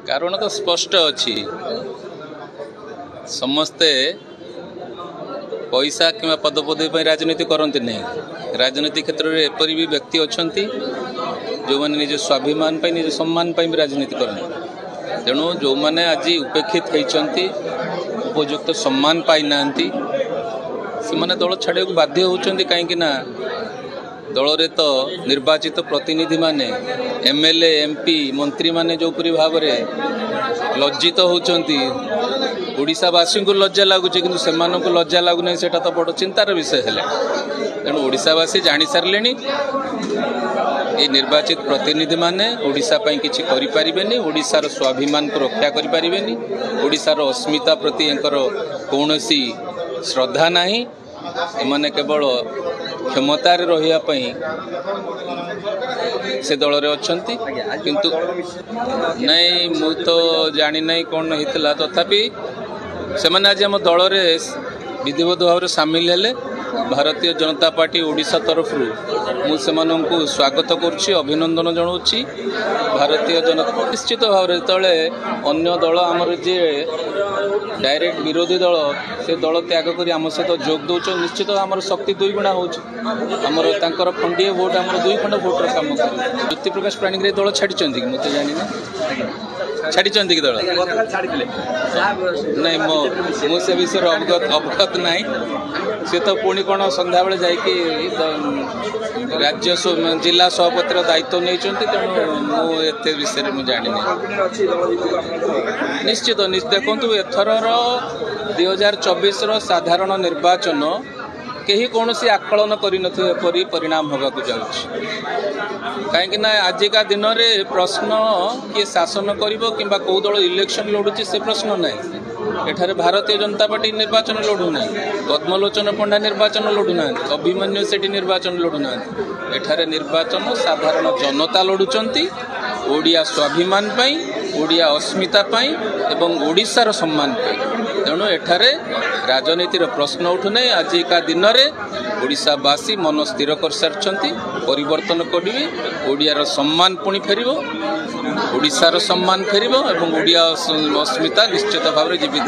कारण तो स्पष्ट अच्छी समस्ते पैसा कि पदपदवी पर राजनीति करते नहीं। राजनीति क्षेत्र में एपरी भी व्यक्ति अच्छा जो मैंने निज स्वाभिमान निज सम्मान भी राजनीति करते तेणु जो मैंने आज उपेक्षित होती उपयुक्त सम्मान पाई ना से दल छाड़ा बाध्य होती कहीं दल रे तो निर्वाचित प्रतिनिधि माने एमएलए एमपी मंत्री माने जो पूरी भाव में लज्जित होती ओडिशावासी को लज्जा लगुच कि से लज्जा लगुना से तो बड़ चिंतार विषय है। तेणु ओडिशावासी जानी सारे ये निर्वाचित प्रतिनिधि माने ओडिशा पई किछि करि परिबेनी, ओडिशार स्वाभिमान को रक्षा करि परिबेनी, ओडिशार अस्मिता प्रति एंकर कौनसी श्रद्धा नहीं। एमाने केवल क्षमतार रहिया पई से दल रे अछंती किंतु नहीं मु तो जानी नहीं कौन हितला तथापि से माने आज हम दल रे विधिवत भाव में सामिल हेले। भारतीय जनता पार्टी ओडिशा तरफ मुझे स्वागत करुच्ची अभिनंदन जनाऊँगी। भारतीय जनता निश्चित भाव में जो अन्य दल आमर जी डायरेक्ट विरोधी दल से दल त्याग कर आम सहित जोग दौच निश्चित आमर शक्ति दुई गुणा होमर खंडे भोट आम 2 खंड भोटर कम कर ज्योति प्रकाश प्राणीग्राही दल छाड़ी मुझे जानी छाड़ी कि दल नहीं मुझे विषय अवगत ना सी तो पुणी कौन सन्ध्या बेले जाकि राज्य जिला सभापतिर दायित्व नहीं तेणु एत विषय मुझे जानी निश्चित देखु एथर 2024 साधारण निर्वाचन कहीं कौन सी आकलन करी परिणाम होगा जाऊँगी कहीं आजिका दिन में प्रश्न किए शासन कर कौ दल इलेक्शन लड़ुची से प्रश्न नहीं। एठारे भारतीय जनता पार्टी निर्वाचन लड़ुना, पद्मलोचन पंडा निर्वाचन लड़ुना, अभिमन्यु सेठी निर्वाचन लड़ुना। एठारे निर्वाचन साधारण जनता लड़ुचंती ओडिया स्वाभिमान पाई, ओडिया अस्मिता पाई एवं ओडिशार सम्मान पाई। तेणु एठारे राजनीतिर प्रश्न उठुना। आजिका दिन में ओडिशावासी मन स्थिर कर सारी परिवर्तन करेंगे, ओडियार सम्मान पुणी फेर, ओडिशार सम्मान फेर और ओडिया अस्मिता निश्चित भाव में जीवित।